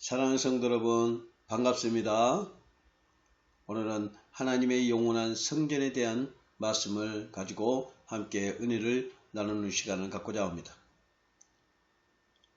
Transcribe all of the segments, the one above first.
사랑하는 성도 여러분, 반갑습니다. 오늘은 하나님의 영원한 성전에 대한 말씀을 가지고 함께 은혜를 나누는 시간을 갖고자 합니다.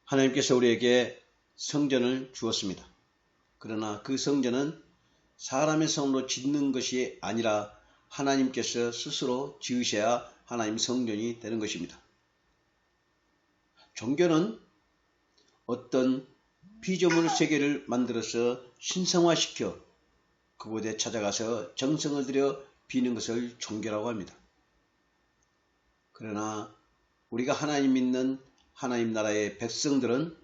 하나님께서 우리에게 성전을 주었습니다. 그러나 그 성전은 사람의 손으로 짓는 것이 아니라 하나님께서 스스로 지으셔야 하나님 성전이 되는 것입니다. 종교는 어떤 피조물 세계를 만들어서 신성화시켜 그곳에 찾아가서 정성을 들여 비는 것을 종교라고 합니다. 그러나 우리가 하나님 믿는 하나님 나라의 백성들은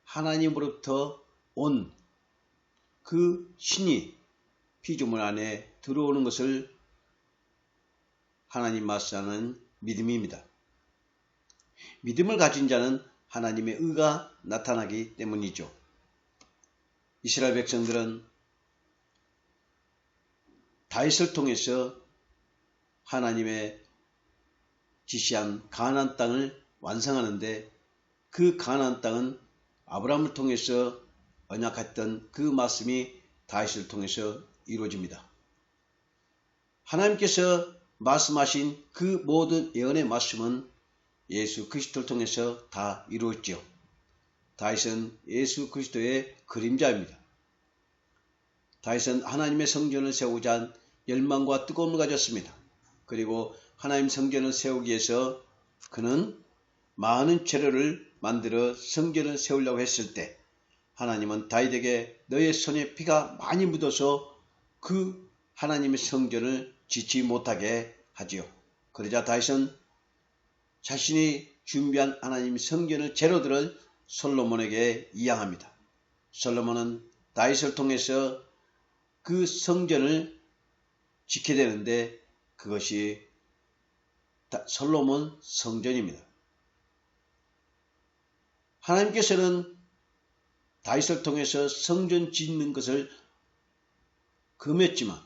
하나님으로부터 온 그 신이 피조물 안에 들어오는 것을 하나님 맞사는 믿음입니다. 믿음을 가진 자는 하나님의 의가 나타나기 때문이죠. 이스라엘 백성들은 다윗을 통해서 하나님의 지시한 가나안 땅을 완성하는데 그 가나안 땅은 아브라함을 통해서 언약했던 그 말씀이 다윗을 통해서 이루어집니다. 하나님께서 말씀하신 그 모든 예언의 말씀은 예수 그리스도를 통해서 다 이루어졌죠. 다윗은 예수 그리스도의 그림자입니다. 다윗은 하나님의 성전을 세우고자 한 열망과 뜨거움을 가졌습니다. 그리고 하나님 성전을 세우기 위해서 그는 많은 재료를 만들어 성전을 세우려고 했을 때 하나님은 다윗에게 너의 손에 피가 많이 묻어서 그 하나님의 성전을 짓지 못하게 하지요. 그러자 다윗은 자신이 준비한 하나님 성전의 재료들을 솔로몬에게 이양합니다. 솔로몬은 다윗을 통해서 그 성전을 짓게 되는데 그것이 솔로몬 성전입니다. 하나님께서는 다윗을 통해서 성전 짓는 것을 금했지만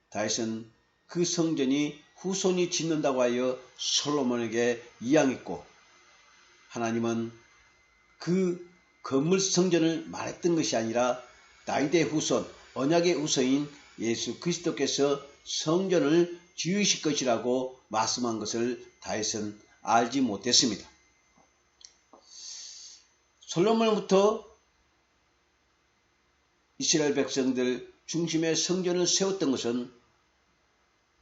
다윗은 그 성전이 후손이 짓는다고 하여 솔로몬에게 이양했고 하나님은 그 건물 성전을 말했던 것이 아니라 다윗의 후손, 언약의 후손인 예수 그리스도께서 성전을 지으실 것이라고 말씀한 것을 다윗은 알지 못했습니다. 솔로몬부터 이스라엘 백성들 중심의 성전을 세웠던 것은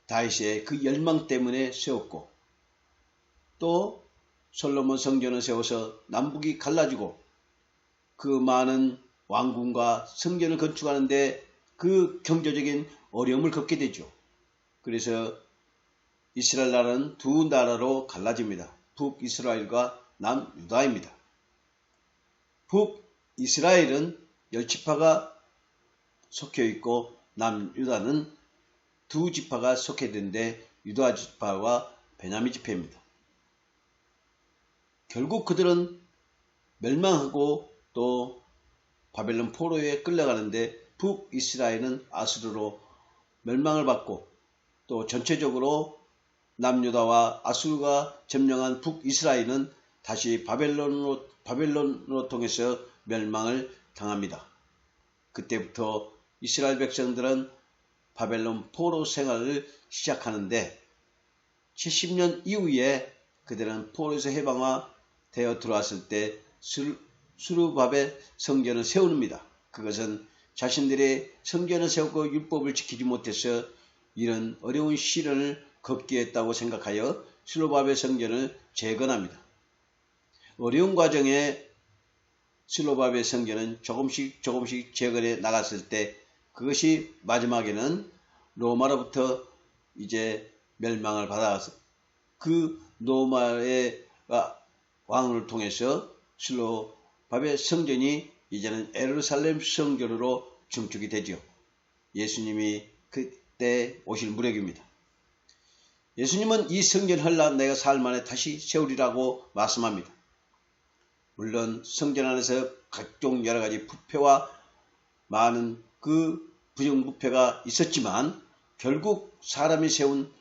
다윗의 그 열망 때문에 세웠고 또 솔로몬 성전을 세워서 남북이 갈라지고 그 많은 왕궁과 성전을 건축하는데 그 경제적인 어려움을 겪게 되죠. 그래서 이스라엘 나라는 두 나라로 갈라집니다. 북이스라엘과 남유다입니다. 북이스라엘은 10지파가 속해 있고 남유다는 두 지파가 속해 있는데 유다 지파와 베냐민 지파입니다. 결국 그들은 멸망하고 또 바벨론 포로에 끌려가는데 북이스라엘은 아수르로 멸망을 받고 또 전체적으로 남유다와 아수르가 점령한 북이스라엘은 다시 바벨론으로 통해서 멸망을 당합니다. 그때부터 이스라엘 백성들은 바벨론 포로 생활을 시작하는데 70년 이후에 그들은 포로에서 해방되어 들어왔을 때 스룹바벨 성전을 세웁니다. 그것은 자신들의 성전을 세우고 율법을 지키지 못해서 이런 어려운 시련을 겪게 했다고 생각하여 스룹바벨 성전을 재건합니다. 어려운 과정에 스룹바벨 성전은 조금씩 재건해 나갔을 때 그것이 마지막에는 로마로부터 이제 멸망을 받아서 그 로마의 왕을 통해서 스룹바벨 성전이 이제는 예루살렘 성전으로 증축이 되죠. 예수님이 그때 오실 무렵입니다. 예수님은 이 성전 헐라 내가 사흘 만에 다시 세우리라고 말씀합니다. 물론 성전 안에서 각종 여러가지 부패와 많은 그 부정부패가 있었지만 결국 사람이 세운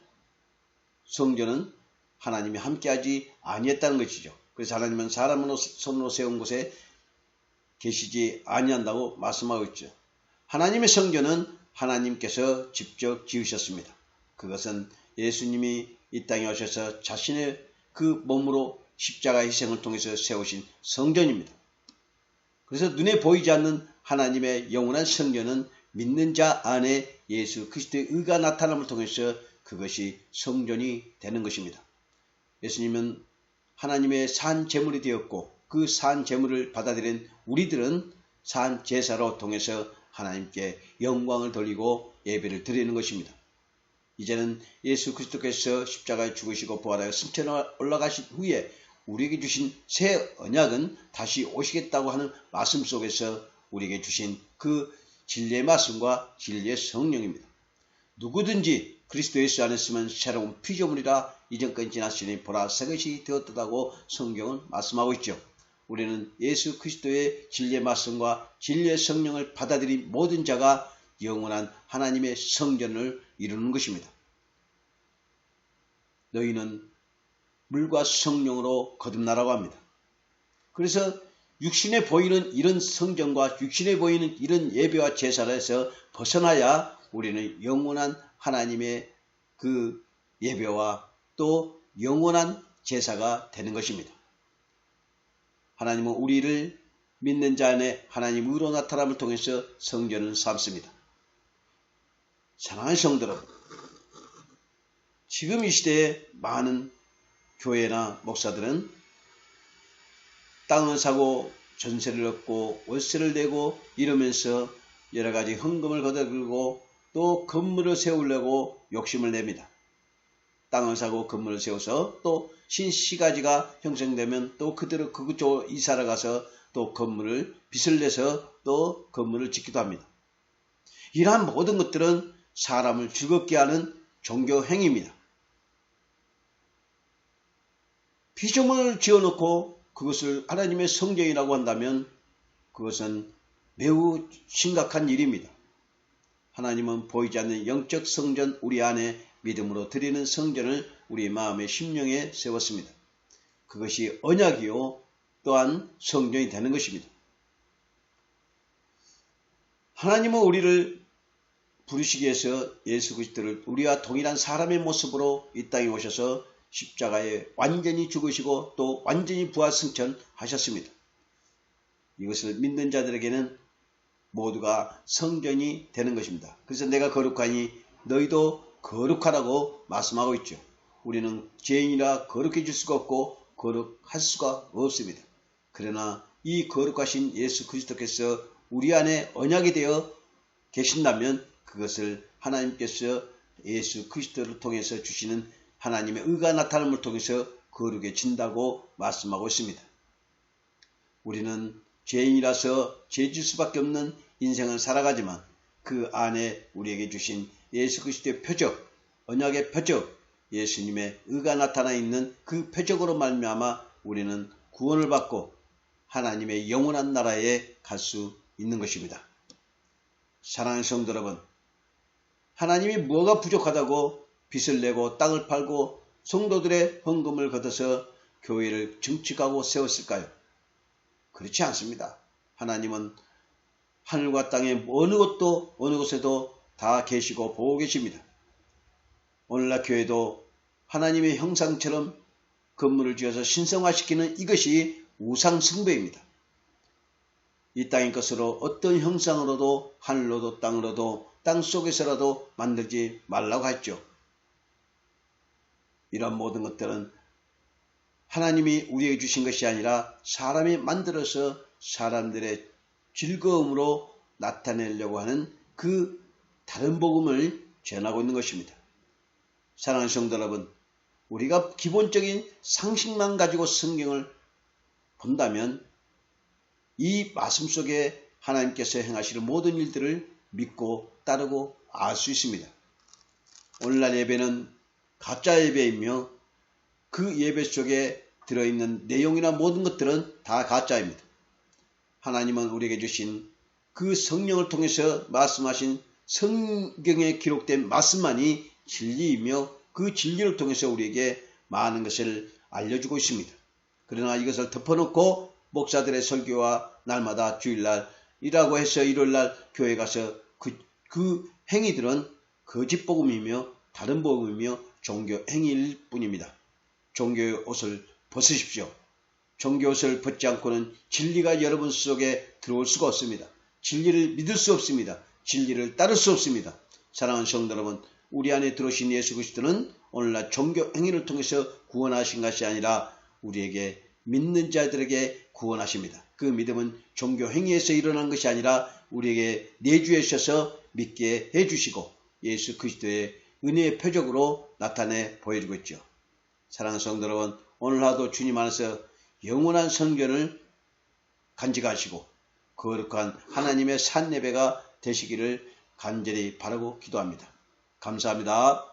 성전은 하나님이 함께하지 아니했다는 것이죠. 그래서 하나님은 사람으로 손으로 세운 곳에 계시지 아니한다고 말씀하고 있죠. 하나님의 성전은 하나님께서 직접 지으셨습니다. 그것은 예수님이 이 땅에 오셔서 자신의 그 몸으로 십자가 희생을 통해서 세우신 성전입니다. 그래서 눈에 보이지 않는 하나님의 영원한 성전은 믿는 자 안에 예수 그리스도의 의가 나타남을 통해서 그것이 성전이 되는 것입니다. 예수님은 하나님의 산 제물이 되었고 그 산 제물을 받아들인 우리들은 산 제사로 통해서 하나님께 영광을 돌리고 예배를 드리는 것입니다. 이제는 예수 그리스도께서 십자가에 죽으시고 부활하여 승천에 올라가신 후에 우리에게 주신 새 언약은 다시 오시겠다고 하는 말씀 속에서 우리에게 주신 그 진리의 말씀과 진리의 성령입니다. 누구든지 그리스도 예수 안에 있으면 새로운 피조물이라 이전 건 지났으니 보라 새 것이 되었다고 성경은 말씀하고 있죠. 우리는 예수 그리스도의 진리의 말씀과 진리의 성령을 받아들인 모든 자가 영원한 하나님의 성전을 이루는 것입니다. 너희는 물과 성령으로 거듭나라고 합니다. 그래서 육신에 보이는 이런 성전과 육신에 보이는 이런 예배와 제사에서 벗어나야 우리는 영원한 하나님의 그 예배와 또 영원한 제사가 되는 것입니다. 하나님은 우리를 믿는 자 안에 하나님 의로 나타남을 통해서 성전을 삼습니다. 사랑하는 성도 여러분, 지금 이 시대에 많은 교회나 목사들은 땅을 사고 전세를 얻고 월세를 내고 이러면서 여러가지 헌금을 걷어들고 또 건물을 세우려고 욕심을 냅니다. 땅을 사고 건물을 세워서 또 신시가지가 형성되면 또 그대로 그쪽으로 이사를 가서 또 건물을 빚을 내서 또 건물을 짓기도 합니다. 이러한 모든 것들은 사람을 즐겁게 하는 종교 행위입니다. 피조물을 지어놓고 그것을 하나님의 성전이라고 한다면 그것은 매우 심각한 일입니다. 하나님은 보이지 않는 영적 성전 우리 안에 믿음으로 드리는 성전을 우리 마음의 심령에 세웠습니다. 그것이 언약이요 또한 성전이 되는 것입니다. 하나님은 우리를 부르시기 위해서 예수 그리스도를 우리와 동일한 사람의 모습으로 이 땅에 오셔서 십자가에 완전히 죽으시고 또 완전히 부활 승천하셨습니다. 이것을 믿는 자들에게는 모두가 성전이 되는 것입니다. 그래서 내가 거룩하니 너희도 거룩하라고 말씀하고 있죠. 우리는 죄인이라 거룩해질 수가 없고 거룩할 수가 없습니다. 그러나 이 거룩하신 예수 그리스도께서 우리 안에 언약이 되어 계신다면 그것을 하나님께서 예수 그리스도를 통해서 주시는 하나님의 의가 나타남을 통해서 거룩해진다고 말씀하고 있습니다. 우리는 죄인이라서 죄질 수밖에 없는 인생을 살아가지만 그 안에 우리에게 주신 예수 그리스도의 표적, 언약의 표적, 예수님의 의가 나타나 있는 그 표적으로 말미암아 우리는 구원을 받고 하나님의 영원한 나라에 갈 수 있는 것입니다. 사랑하는 성도 여러분, 하나님이 무엇가 부족하다고 빚을 내고 땅을 팔고 성도들의 헌금을 걷어서 교회를 증축하고 세웠을까요? 그렇지 않습니다. 하나님은 하늘과 땅의 어느 곳에도 다 계시고 보고 계십니다. 오늘날 교회도 하나님의 형상처럼 건물을 지어서 신성화시키는 이것이 우상숭배입니다. 이 땅의 것으로 어떤 형상으로도 하늘로도 땅으로도 땅 속에서라도 만들지 말라고 했죠. 이런 모든 것들은 하나님이 우리에게 주신 것이 아니라 사람이 만들어서 사람들의 즐거움으로 나타내려고 하는 그 다른 복음을 전하고 있는 것입니다. 사랑하는 성도 여러분, 우리가 기본적인 상식만 가지고 성경을 본다면 이 말씀 속에 하나님께서 행하시는 모든 일들을 믿고 따르고 알 수 있습니다. 오늘날 예배는 가짜 예배이며 그 예배 속에 들어있는 내용이나 모든 것들은 다 가짜입니다. 하나님은 우리에게 주신 그 성령을 통해서 말씀하신 성경에 기록된 말씀만이 진리이며 그 진리를 통해서 우리에게 많은 것을 알려주고 있습니다. 그러나 이것을 덮어놓고 목사들의 설교와 날마다 주일날이라고 해서 일요일날 교회 가서 그 행위들은 거짓 복음이며 다른 복음이며 종교 행위일 뿐입니다. 종교의 옷을 벗으십시오. 종교 옷을 벗지 않고는 진리가 여러분 속에 들어올 수가 없습니다. 진리를 믿을 수 없습니다. 진리를 따를 수 없습니다. 사랑하는 성도 여러분, 우리 안에 들어오신 예수 그리스도는 오늘날 종교 행위를 통해서 구원하신 것이 아니라 우리에게 믿는 자들에게 구원하십니다. 그 믿음은 종교 행위에서 일어난 것이 아니라 우리에게 내주해 주셔서 믿게 해주시고 예수 그리스도의 은혜의 표적으로 나타내 보여주고 있죠. 사랑하는 성도 여러분, 오늘 하루도 주님 안에서 영원한 성전을 간직하시고 거룩한 하나님의 산 예배가 되시기를 간절히 바라고 기도합니다. 감사합니다.